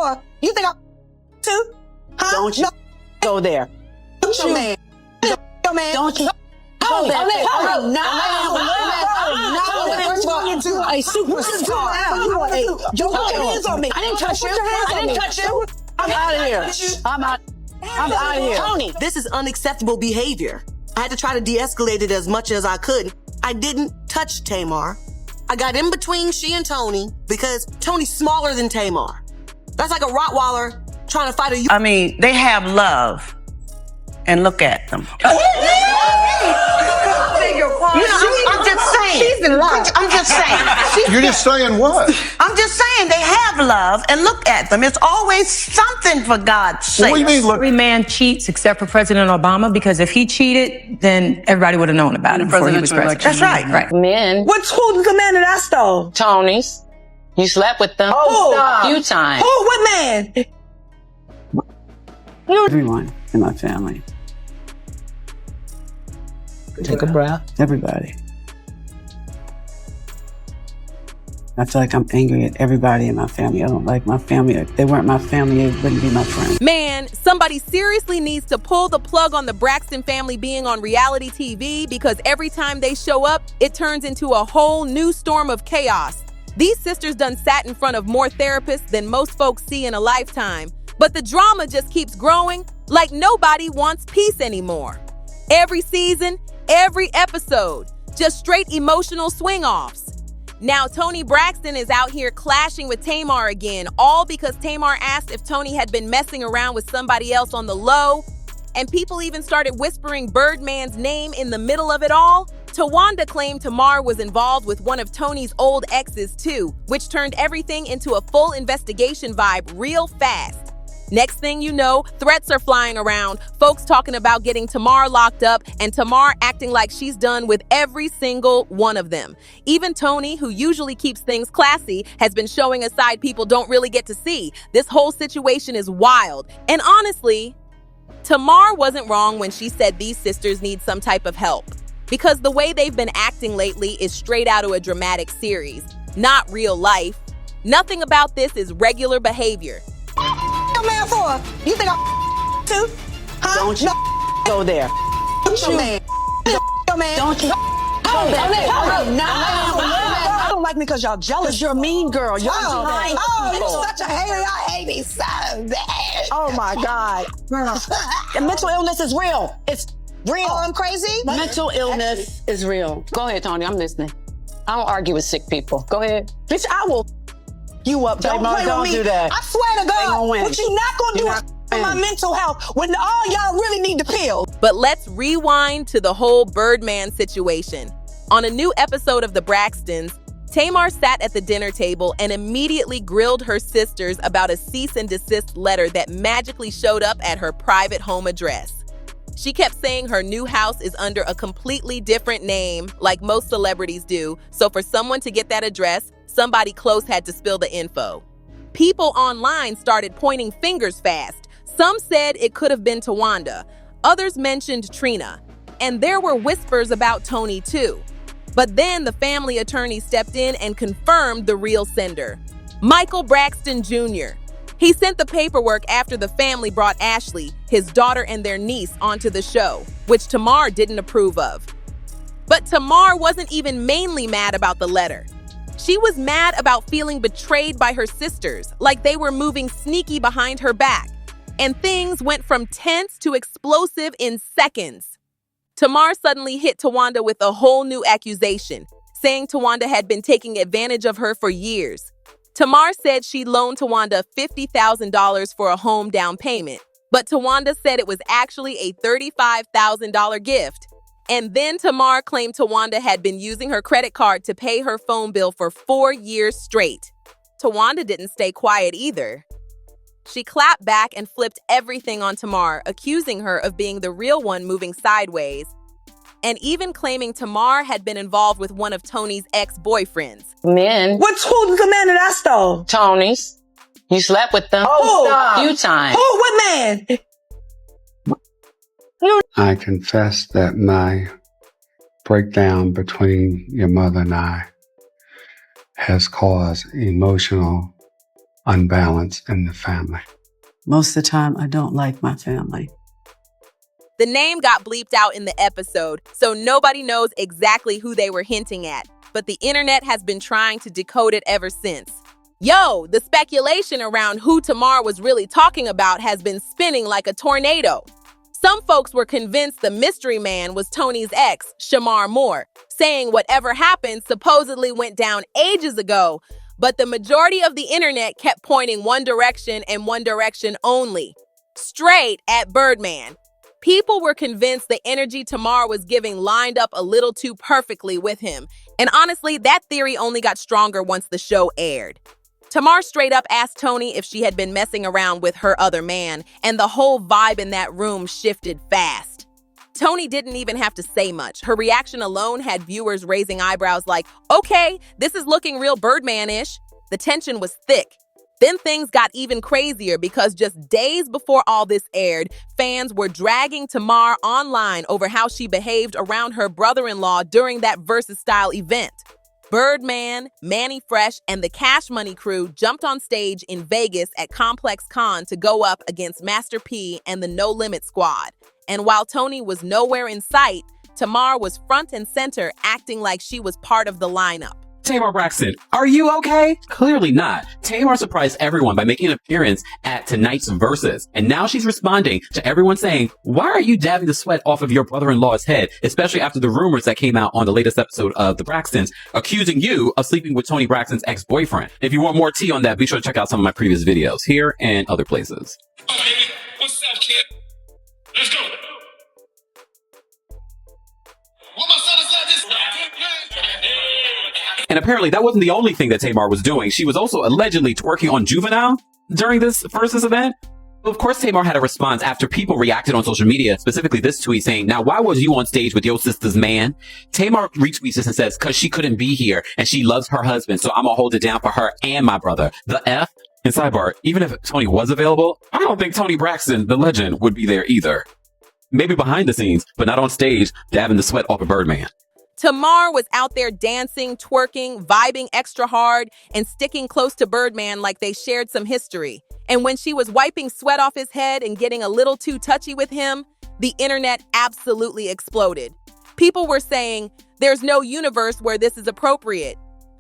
for? You think I'm too? Huh? Don't you go there. Don't you, man? Your man. Don't you go there. A superstar. You put your hands on me. I didn't touch you. I didn't touch you. I'm out of here. I'm out of here. Tony, this is unacceptable behavior. I had to try to de-escalate it as much as I could. I didn't touch Tamar. I got in between she and Tony because Tony's smaller than Tamar. That's like a Rottweiler trying to fight a... I mean, they have love. And look at them. I'm just saying. She's in love. I'm just saying. You're just saying what? I'm just saying they have love and look at them. It's always something, for God's sake. What do you mean, look? Every man cheats except for President Obama, because if he cheated, then everybody would have known about it before he was president. That's right. Right. Men. Who's the man that I stole? Tony's. You slept with them Oh, a few times. Who? What man? Everyone in my family. Take a breath. Everybody. I feel like I'm angry at everybody in my family. I don't like my family. If they weren't my family, they wouldn't be my friends. Man, somebody seriously needs to pull the plug on the Braxton family being on reality TV, because every time they show up, it turns into a whole new storm of chaos. These sisters done sat in front of more therapists than most folks see in a lifetime. But the drama just keeps growing, like nobody wants peace anymore. Every season, every episode, just straight emotional swing-offs. Now, Toni Braxton is out here clashing with Tamar again, all because Tamar asked if Toni had been messing around with somebody else on the low. And people even started whispering Birdman's name in the middle of it all. Tawanda claimed Tamar was involved with one of Toni's old exes too, which turned everything into a full investigation vibe real fast. Next thing you know, threats are flying around, folks talking about getting Tamar locked up, and Tamar acting like she's done with every single one of them. Even Toni, who usually keeps things classy, has been showing a side people don't really get to see. This whole situation is wild. And honestly, Tamar wasn't wrong when she said these sisters need some type of help. Because the way they've been acting lately is straight out of a dramatic series, not real life. Nothing about this is regular behavior. Man for? You think I'm too? Huh? Don't you go there. Don't you, man? Your man. Don't you go there. I don't like me because y'all jealous. You're a mean girl. You're lying. lying. You're such a hater. I hate me so bad. Oh my God. And mental illness is real. It's real. Oh, I'm crazy? Mental illness is real. Go ahead, Tony. I'm listening. I don't argue with sick people. Go ahead. Bitch, I will you up, Don't Tamar. play Don't with me. do that. I swear to Ain't gonna God, win. what you not gonna do You're is not for my win. mental health when all y'all really need the pill. But let's rewind to the whole Birdman situation. On a new episode of The Braxtons, Tamar sat at the dinner table and immediately grilled her sisters about a cease and desist letter that magically showed up at her private home address. She kept saying her new house is under a completely different name, like most celebrities do, so for someone to get that address, somebody close had to spill the info. People online started pointing fingers fast. Some said it could have been Tawanda. Others mentioned Trina. And there were whispers about Toni too. But then the family attorney stepped in and confirmed the real sender, Michael Braxton Jr. He sent the paperwork after the family brought Ashley, his daughter and their niece, onto the show, which Tamar didn't approve of. But Tamar wasn't even mainly mad about the letter. She was mad about feeling betrayed by her sisters, like they were moving sneaky behind her back. And things went from tense to explosive in seconds. Tamar suddenly hit Tawanda with a whole new accusation, saying Tawanda had been taking advantage of her for years. Tamar said she loaned Tawanda $50,000 for a home down payment, but Tawanda said it was actually a $35,000 gift. And then Tamar claimed Tawanda had been using her credit card to pay her phone bill for 4 years straight. Tawanda didn't stay quiet either. She clapped back and flipped everything on Tamar, accusing her of being the real one moving sideways, and even claiming Tamar had been involved with one of Toni's ex-boyfriends. Men. Who's the man that I stole? Tony's. You slept with them Oh, a few times. Who? What man? I confess that my breakdown between your mother and I has caused emotional unbalance in the family. Most of the time, I don't like my family. The name got bleeped out in the episode, so nobody knows exactly who they were hinting at, but the internet has been trying to decode it ever since. Yo, the speculation around who Tamar was really talking about has been spinning like a tornado. Some folks were convinced the mystery man was Tony's ex, Shamar Moore, saying whatever happened supposedly went down ages ago, but the majority of the internet kept pointing one direction and one direction only, straight at Birdman. People were convinced the energy Tamar was giving lined up a little too perfectly with him, and honestly, that theory only got stronger once the show aired. Tamar straight up asked Toni if she had been messing around with her other man, and the whole vibe in that room shifted fast. Toni didn't even have to say much. Her reaction alone had viewers raising eyebrows like, okay, this is looking real Birdman-ish. The tension was thick. Then things got even crazier because just days before all this aired, fans were dragging Tamar online over how she behaved around her brother-in-law during that Versus-style event. Birdman, Manny Fresh, and the Cash Money crew jumped on stage in Vegas at Complex Con to go up against Master P and the No Limit Squad. And while Toni was nowhere in sight, Tamar was front and center acting like she was part of the lineup. Tamar Braxton, are you okay? Clearly not. Tamar surprised everyone by making an appearance at tonight's Versus, and now she's responding to everyone saying, why are you dabbing the sweat off of your brother-in-law's head, especially after the rumors that came out on the latest episode of The Braxtons, accusing you of sleeping with Toni Braxton's ex-boyfriend. If you want more tea on that, be sure to check out some of my previous videos here and other places. Oh, baby. What's up, kid? Let's go. What my son is like this? And apparently that wasn't the only thing that Tamar was doing. She was also allegedly twerking on Juvenile during this Versus event. Of course, Tamar had a response after people reacted on social media, specifically this tweet saying, now, why was you on stage with your sister's man? Tamar retweets this and says, because she couldn't be here and she loves her husband, so I'm going to hold it down for her and my brother. The F? And sidebar, even if Toni was available, I don't think Toni Braxton, the legend, would be there either. Maybe behind the scenes, but not on stage, dabbing the sweat off of Birdman. Tamar was out there dancing, twerking, vibing extra hard, and sticking close to Birdman like they shared some history. And when she was wiping sweat off his head and getting a little too touchy with him, the internet absolutely exploded. People were saying, there's no universe where this is appropriate.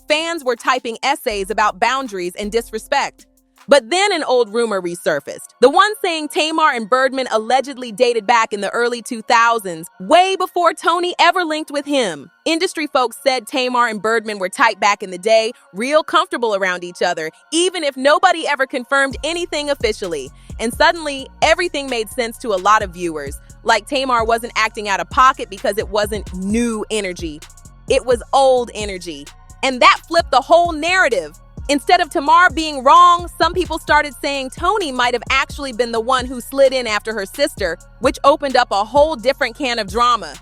Fans were typing essays about boundaries and disrespect. But then an old rumor resurfaced. The one saying Tamar and Birdman allegedly dated back in the early 2000s, way before Toni ever linked with him. Industry folks said Tamar and Birdman were tight back in the day, real comfortable around each other, even if nobody ever confirmed anything officially. And suddenly, everything made sense to a lot of viewers. Like Tamar wasn't acting out of pocket because it wasn't new energy. It was old energy. And that flipped the whole narrative. Instead of Tamar being wrong, some people started saying Toni might have actually been the one who slid in after her sister, which opened up a whole different can of drama.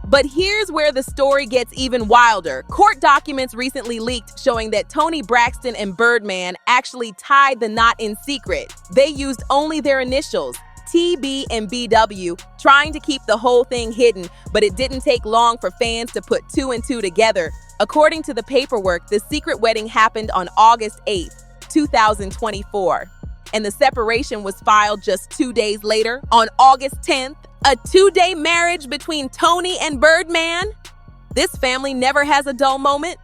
But here's where the story gets even wilder. Court documents recently leaked showing that Toni Braxton and Birdman actually tied the knot in secret. They used only their initials, TB and BW, trying to keep the whole thing hidden, but it didn't take long for fans to put two and two together. According to the paperwork, the secret wedding happened on August 8, 2024, and the separation was filed just 2 days later, on August 10th, a 2-day marriage between Toni and Birdman. This family never has a dull moment.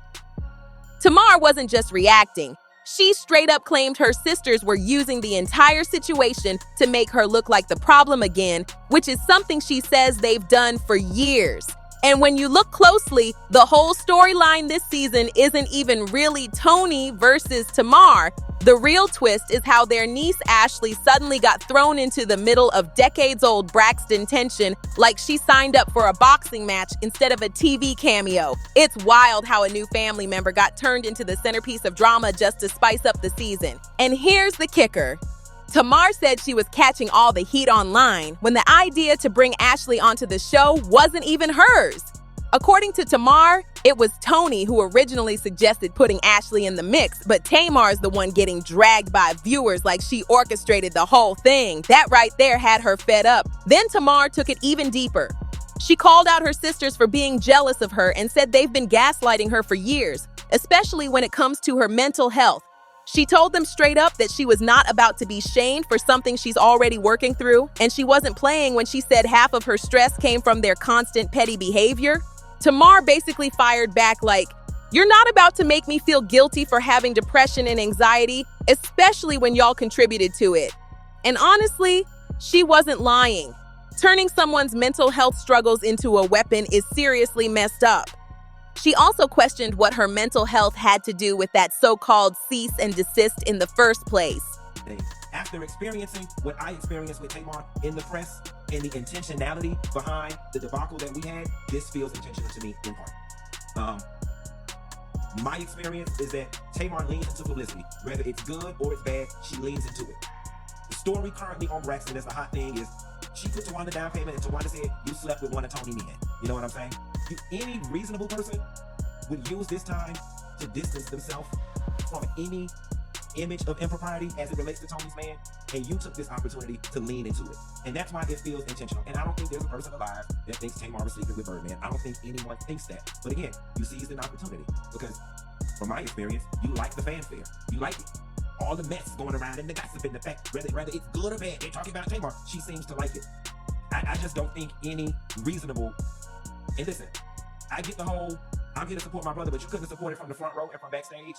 Tamar wasn't just reacting. She straight up claimed her sisters were using the entire situation to make her look like the problem again, which is something she says they've done for years. And when you look closely, the whole storyline this season isn't even really Toni versus Tamar. The real twist is how their niece Ashley suddenly got thrown into the middle of decades-old Braxton tension like she signed up for a boxing match instead of a TV cameo. It's wild how a new family member got turned into the centerpiece of drama just to spice up the season. And here's the kicker. Tamar said she was catching all the heat online when the idea to bring Ashley onto the show wasn't even hers. According to Tamar, it was Toni who originally suggested putting Ashley in the mix, but Tamar's the one getting dragged by viewers like she orchestrated the whole thing. That right there had her fed up. Then Tamar took it even deeper. She called out her sisters for being jealous of her and said they've been gaslighting her for years, especially when it comes to her mental health. She told them straight up that she was not about to be shamed for something she's already working through, and she wasn't playing when she said half of her stress came from their constant petty behavior. Tamar basically fired back like, "You're not about to make me feel guilty for having depression and anxiety, especially when y'all contributed to it." And honestly, she wasn't lying. Turning someone's mental health struggles into a weapon is seriously messed up. She also questioned what her mental health had to do with that so-called cease and desist in the first place. After experiencing what I experienced with Tamar in the press and the intentionality behind the debacle that we had, this feels intentional to me in part. My experience is that Tamar leans into publicity. Whether it's good or it's bad, she leans into it. The story currently on Braxton that's the hot thing is she put Tawanda down payment and Tawanda said, "You slept with one of Tony men." You know what I'm saying? Any reasonable person would use this time to distance themselves from any image of impropriety as it relates to Tony's man, and you took this opportunity to lean into it. And that's why it feels intentional. And I don't think there's a person alive that thinks Tamar was sleeping with Birdman. I don't think anyone thinks that. But again, you seized an opportunity because from my experience, you like the fanfare. You like it. All the mess going around and the gossip and the fact, whether it's good or bad, they're talking about Tamar. She seems to like it. I just don't think any reasonable, and listen, I get the whole, I'm here to support my brother, but you couldn't support it from the front row and from backstage.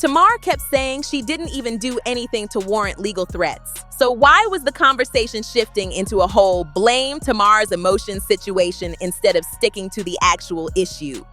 Tamar kept saying she didn't even do anything to warrant legal threats. So why was the conversation shifting into a whole blame Tamar's emotions situation instead of sticking to the actual issue?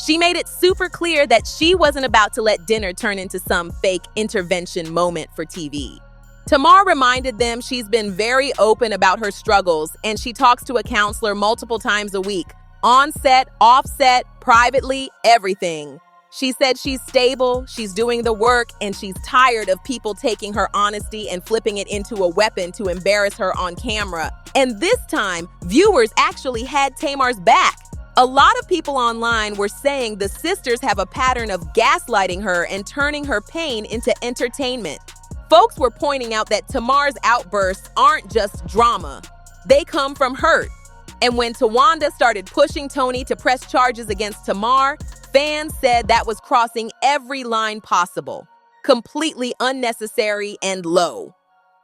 She made it super clear that she wasn't about to let dinner turn into some fake intervention moment for TV. Tamar reminded them she's been very open about her struggles, and she talks to a counselor multiple times a week, on set, off set, privately, everything. She said she's stable, she's doing the work, and she's tired of people taking her honesty and flipping it into a weapon to embarrass her on camera. And this time, viewers actually had Tamar's back. A lot of people online were saying the sisters have a pattern of gaslighting her and turning her pain into entertainment. Folks were pointing out that Tamar's outbursts aren't just drama. They come from hurt. And when Tawanda started pushing Tony to press charges against Tamar, fans said that was crossing every line possible. Completely unnecessary and low.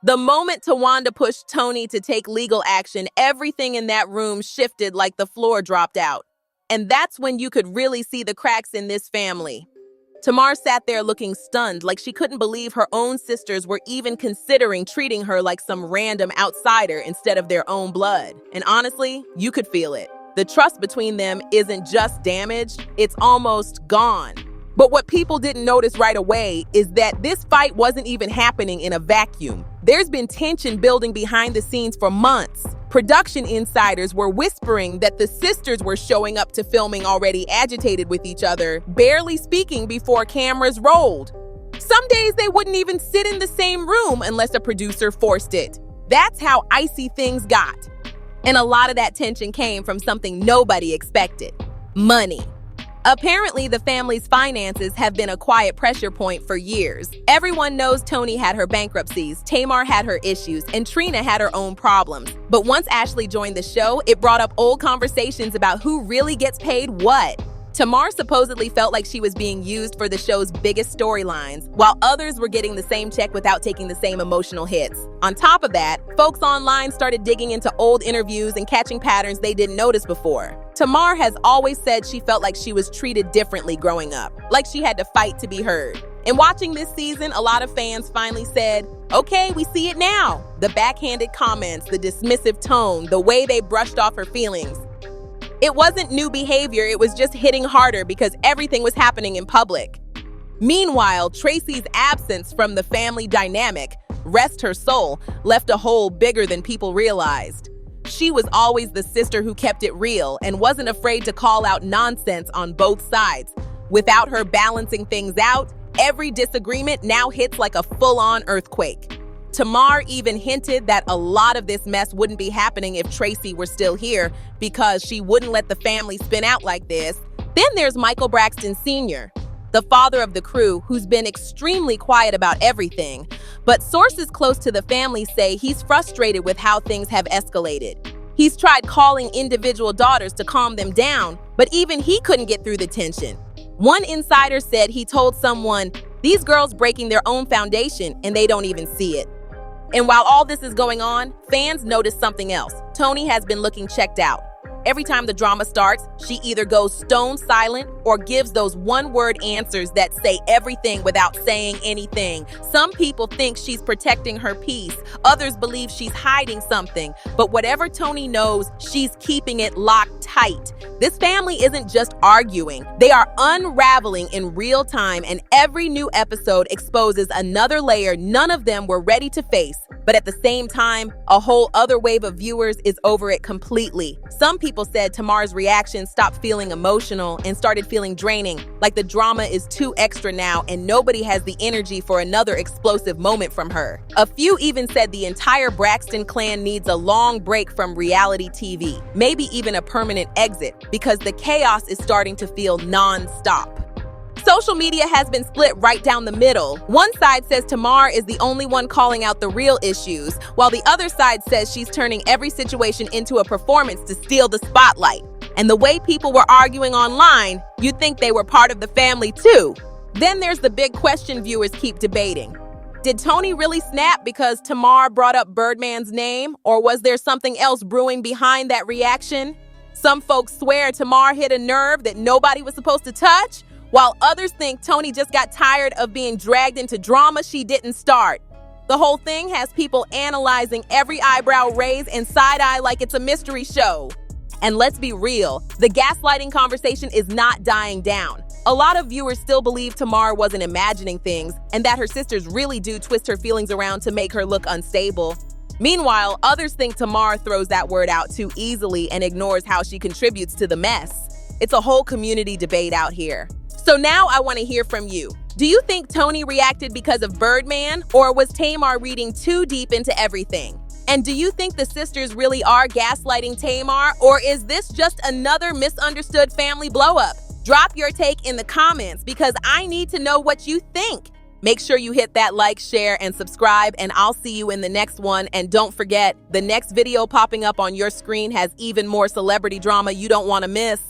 The moment Tawanda pushed Tony to take legal action, everything in that room shifted like the floor dropped out. And that's when you could really see the cracks in this family. Tamar sat there looking stunned, like she couldn't believe her own sisters were even considering treating her like some random outsider instead of their own blood. And honestly, you could feel it. The trust between them isn't just damaged, it's almost gone. But what people didn't notice right away is that this fight wasn't even happening in a vacuum. There's been tension building behind the scenes for months. Production insiders were whispering that the sisters were showing up to filming already agitated with each other, barely speaking before cameras rolled. Some days they wouldn't even sit in the same room unless a producer forced it. That's how icy things got. And a lot of that tension came from something nobody expected: money. Apparently, the family's finances have been a quiet pressure point for years. Everyone knows Toni had her bankruptcies, Tamar had her issues, and Trina had her own problems. But once Ashley joined the show, it brought up old conversations about who really gets paid what. Tamar supposedly felt like she was being used for the show's biggest storylines, while others were getting the same check without taking the same emotional hits. On top of that, folks online started digging into old interviews and catching patterns they didn't notice before. Tamar has always said she felt like she was treated differently growing up, like she had to fight to be heard. And watching this season, a lot of fans finally said, "Okay, we see it now." The backhanded comments, the dismissive tone, the way they brushed off her feelings. It wasn't new behavior, it was just hitting harder because everything was happening in public. Meanwhile, Tracy's absence from the family dynamic, rest her soul, left a hole bigger than people realized. She was always the sister who kept it real and wasn't afraid to call out nonsense on both sides. Without her balancing things out, every disagreement now hits like a full-on earthquake. Tamar even hinted that a lot of this mess wouldn't be happening if Tracy were still here because she wouldn't let the family spin out like this. Then there's Michael Braxton Sr., the father of the crew, who's been extremely quiet about everything. But sources close to the family say he's frustrated with how things have escalated. He's tried calling individual daughters to calm them down, but even he couldn't get through the tension. One insider said he told someone, These girls breaking their own foundation and they don't even see it. And while all this is going on, fans notice something else. Toni has been looking checked out. Every time the drama starts, she either goes stone silent or gives those one-word answers that say everything without saying anything. Some people think she's protecting her peace. Others believe she's hiding something. But whatever Toni knows, she's keeping it locked tight. This family isn't just arguing. They are unraveling in real time, and every new episode exposes another layer none of them were ready to face. But at the same time, a whole other wave of viewers is over it completely. Some people said Tamar's reaction stopped feeling emotional and started feeling draining, like the drama is too extra now and nobody has the energy for another explosive moment from her. A few even said the entire Braxton clan needs a long break from reality TV, maybe even a permanent exit, because the chaos is starting to feel non-stop. Social media has been split right down the middle. One side says Tamar is the only one calling out the real issues, while the other side says she's turning every situation into a performance to steal the spotlight. And the way people were arguing online, you'd think they were part of the family too. Then there's the big question viewers keep debating. Did Toni really snap because Tamar brought up Birdman's name, or was there something else brewing behind that reaction? Some folks swear Tamar hit a nerve that nobody was supposed to touch, while others think Toni just got tired of being dragged into drama she didn't start. The whole thing has people analyzing every eyebrow raise and side-eye like it's a mystery show. And let's be real, the gaslighting conversation is not dying down. A lot of viewers still believe Tamar wasn't imagining things and that her sisters really do twist her feelings around to make her look unstable. Meanwhile, others think Tamar throws that word out too easily and ignores how she contributes to the mess. It's a whole community debate out here. So now I want to hear from you. Do you think Toni reacted because of Birdman, or was Tamar reading too deep into everything? And do you think the sisters really are gaslighting Tamar, or is this just another misunderstood family blow-up? Drop your take in the comments because I need to know what you think. Make sure you hit that like, share, and subscribe, and I'll see you in the next one. And don't forget, the next video popping up on your screen has even more celebrity drama you don't want to miss.